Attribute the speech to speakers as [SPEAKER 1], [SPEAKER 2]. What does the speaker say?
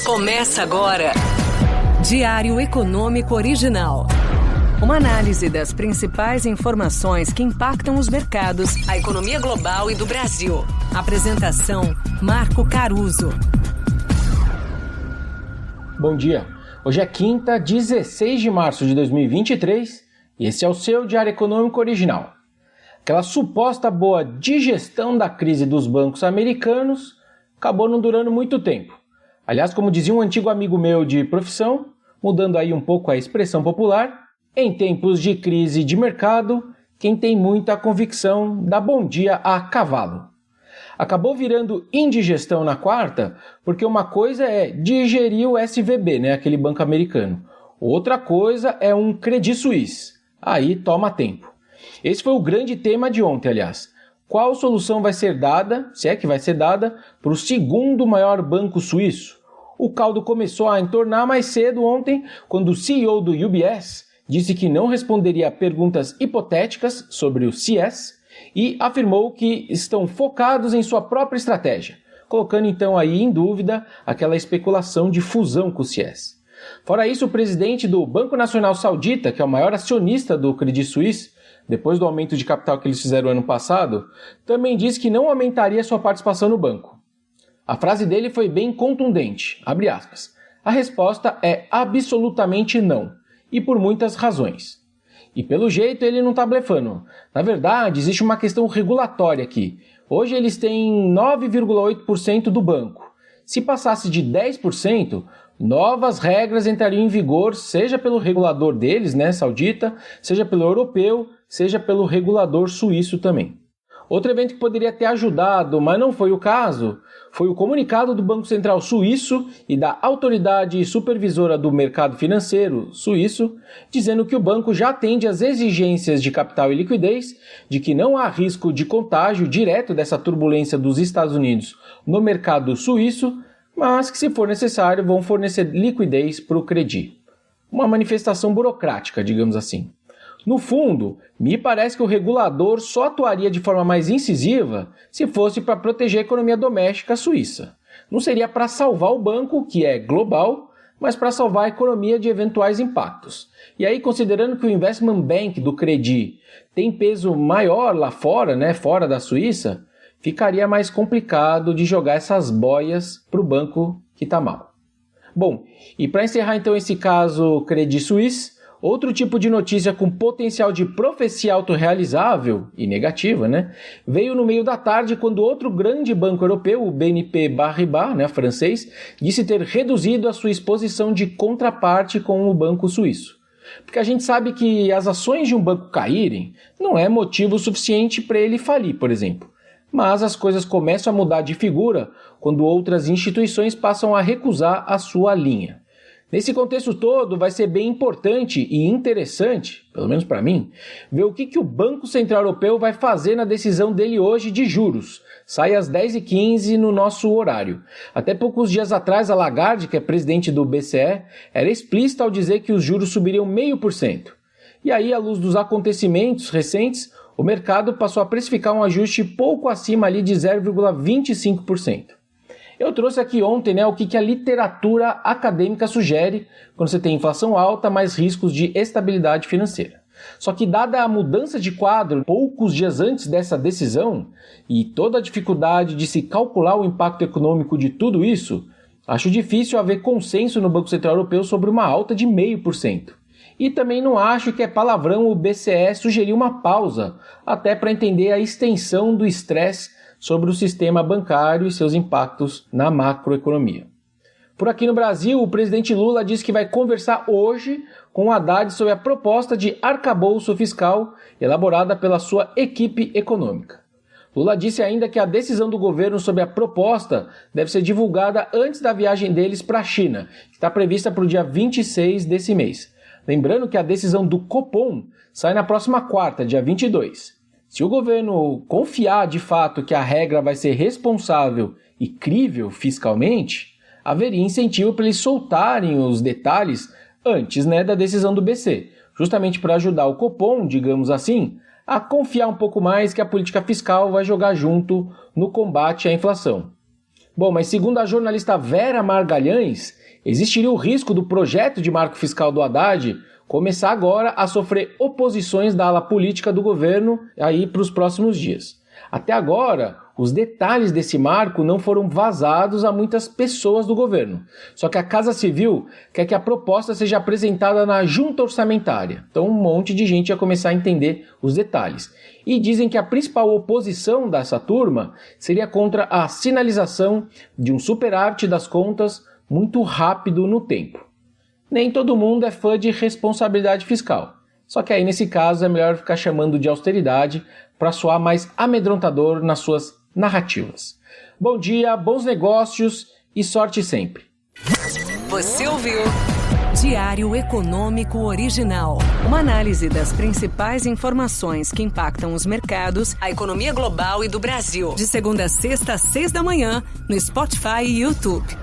[SPEAKER 1] Começa agora. Diário Econômico Original. Uma análise das principais informações que impactam os mercados, a economia global e do Brasil. Apresentação: Marco Caruso.
[SPEAKER 2] Bom dia. Hoje é quinta, 16 de março de 2023 e esse é o seu Diário Econômico Original. Aquela suposta boa digestão da crise dos bancos americanos acabou não durando muito tempo. Aliás, como dizia um antigo amigo meu de profissão, mudando aí um pouco a expressão popular, em tempos de crise de mercado, quem tem muita convicção dá bom dia a cavalo. Acabou virando indigestão na quarta, porque uma coisa é digerir o SVB, né, aquele banco americano. Outra coisa é um Credit Suisse. Aí toma tempo. Esse foi o grande tema de ontem, aliás. Qual solução vai ser dada, se é que vai ser dada, para o segundo maior banco suíço? O caldo começou a entornar mais cedo ontem, quando o CEO do UBS disse que não responderia a perguntas hipotéticas sobre o CS e afirmou que estão focados em sua própria estratégia, colocando então aí em dúvida aquela especulação de fusão com o CS. Fora isso, o presidente do Banco Nacional Saudita, que é o maior acionista do Credit Suisse, depois do aumento de capital que eles fizeram ano passado, também disse que não aumentaria sua participação no banco. A frase dele foi bem contundente, abre aspas. A resposta é absolutamente não, e por muitas razões. E pelo jeito ele não está blefando. Na verdade, existe uma questão regulatória aqui. Hoje eles têm 9,8% do banco. Se passasse de 10%, novas regras entrariam em vigor, seja pelo regulador deles, né, saudita, seja pelo europeu, seja pelo regulador suíço também. Outro evento que poderia ter ajudado, mas não foi o caso, foi o comunicado do Banco Central Suíço e da Autoridade Supervisora do Mercado Financeiro Suíço, dizendo que o banco já atende às exigências de capital e liquidez, de que não há risco de contágio direto dessa turbulência dos Estados Unidos no mercado suíço, mas que, se for necessário, vão fornecer liquidez para o Credit. Uma manifestação burocrática, digamos assim. No fundo, me parece que o regulador só atuaria de forma mais incisiva se fosse para proteger a economia doméstica suíça. Não seria para salvar o banco, que é global, mas para salvar a economia de eventuais impactos. E aí, considerando que o Investment Bank do Credit tem peso maior lá fora, né, fora da Suíça, ficaria mais complicado de jogar essas boias para o banco que está mal. Bom, e para encerrar então esse caso Credit Suisse, outro tipo de notícia com potencial de profecia autorrealizável e negativa, né, veio no meio da tarde quando outro grande banco europeu, o BNP Paribas, né, francês, disse ter reduzido a sua exposição de contraparte com o banco suíço. Porque a gente sabe que as ações de um banco caírem não é motivo suficiente para ele falir, por exemplo. Mas as coisas começam a mudar de figura quando outras instituições passam a recusar a sua linha. Nesse contexto todo, vai ser bem importante e interessante, pelo menos para mim, ver o que o Banco Central Europeu vai fazer na decisão dele hoje de juros. Sai às 10h15 no nosso horário. Até poucos dias atrás, a Lagarde, que é presidente do BCE, era explícita ao dizer que os juros subiriam 0,5%. E aí, à luz dos acontecimentos recentes, o mercado passou a precificar um ajuste pouco acima ali de 0,25%. Eu trouxe aqui ontem, né, o que a literatura acadêmica sugere quando você tem inflação alta, mais riscos de estabilidade financeira. Só que dada a mudança de quadro poucos dias antes dessa decisão e toda a dificuldade de se calcular o impacto econômico de tudo isso, acho difícil haver consenso no Banco Central Europeu sobre uma alta de 0,5%. E também não acho que é palavrão o BCE sugerir uma pausa, até para entender a extensão do estresse sobre o sistema bancário e seus impactos na macroeconomia. Por aqui no Brasil, o presidente Lula disse que vai conversar hoje com o Haddad sobre a proposta de arcabouço fiscal elaborada pela sua equipe econômica. Lula disse ainda que a decisão do governo sobre a proposta deve ser divulgada antes da viagem deles para a China, que está prevista para o dia 26 desse mês. Lembrando que a decisão do Copom sai na próxima quarta, dia 22. Se o governo confiar de fato que a regra vai ser responsável e crível fiscalmente, haveria incentivo para eles soltarem os detalhes antes, né, da decisão do BC, justamente para ajudar o Copom, digamos assim, a confiar um pouco mais que a política fiscal vai jogar junto no combate à inflação. Bom, mas segundo a jornalista Vera Margalhães, existiria o risco do projeto de marco fiscal do Haddad começar agora a sofrer oposições da ala política do governo aí para os próximos dias. Até agora, os detalhes desse marco não foram vazados a muitas pessoas do governo. Só que a Casa Civil quer que a proposta seja apresentada na junta orçamentária. Então um monte de gente ia começar a entender os detalhes. E dizem que a principal oposição dessa turma seria contra a sinalização de um superávit das contas muito rápido no tempo. Nem todo mundo é fã de responsabilidade fiscal. Só que aí nesse caso é melhor ficar chamando de austeridade para soar mais amedrontador nas suas narrativas. Bom dia, bons negócios e sorte sempre.
[SPEAKER 1] Você ouviu Diário Econômico Original. Uma análise das principais informações que impactam os mercados, a economia global e do Brasil. De segunda a sexta, às 6 da manhã, no Spotify e YouTube.